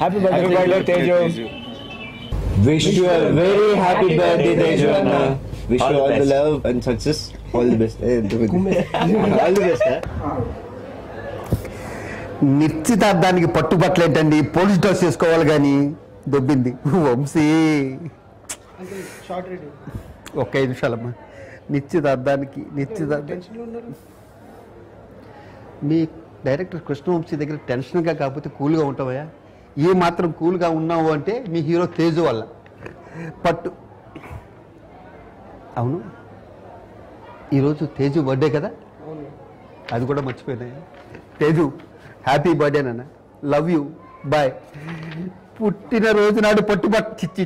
Happy birthday, Tejo. Wish you a very happy birthday, Tejo. Wish you all the love and success. All the best. All the best. నిశ్చితార్థానికి పట్టుబట్టలు ఏంటండి, police dress చేసుకోవాలి కానీ దొబ్బింది వంశీ. ఒక్క 5 నిమిషాలమ్మా. నిశ్చితార్థానికి మీ director Krishna Vamsi దగ్గర టెన్షన్గా కాకపోతే కూల్గా ఉంటావా? ఏ మాత్రం కూల్గా ఉన్నావు అంటే మీ హీరో తేజు వల్ల. పట్టు. అవును, ఈరోజు తేజు బర్త్డే కదా, అది కూడా మర్చిపోయినాయి. తేజు హ్యాపీ బర్త్డే నాన్న, లవ్ యూ, బాయ్. పుట్టినరోజు నాడు పట్టుబట్టు.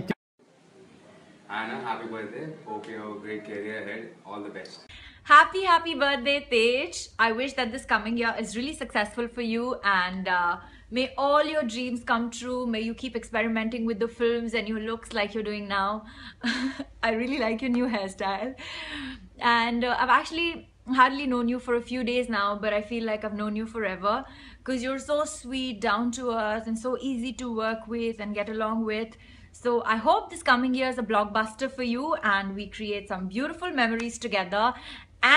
Anna, happy birthday. Hope you have a great career ahead. All the best. Happy birthday, Tej. I wish that this coming year is really successful for you, and may all your dreams come true. May you keep experimenting with the films and your looks like you're doing now. I really like your new hairstyle. And I've actually hardly known you for a few days now, but I feel like I've known you forever because you're so sweet, down to earth, and so easy to work with and get along with. So I hope this coming year is a blockbuster for you and we create some beautiful memories together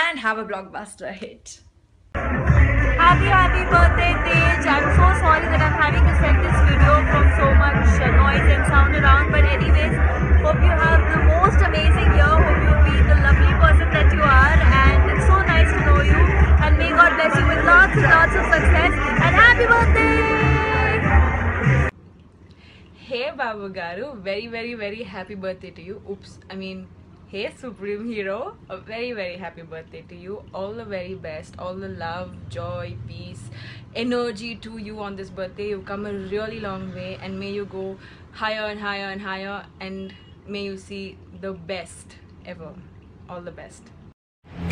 and have a blockbuster hit. Happy birthday, Tej. I'm so sorry that I'm having to send this video from so much noise and sound around, but anyways, hope you have the most amazing year. Hope you be the lovely person that you are, and it's so nice to know you, and may God bless you with lots and lots of success, and happy birthday! Hey Babu Garu, very happy birthday to you. Oops, I mean, hey Supreme Hero, a very happy birthday to you. All the very best, all the love, joy, peace, energy to you on this birthday. You've come a really long way, and may you go higher and higher and higher, and may you see the best ever. All the best.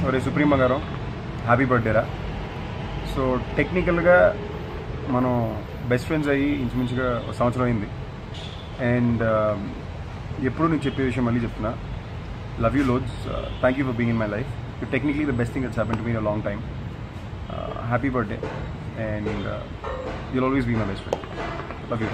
Ore Supreme Garu, happy birthday ra. So technically ga mano best friends ayi inchuminchuga సంవత్సరం అయింది. And ఎప్పుడు నేను చెప్పే విషయం మళ్ళీ చెప్తున్నా, love you loads. Thank you for being in my life. You technically the best thing that's happen to me in a long time. Happy birthday, and you'll always be my best friend. Love you.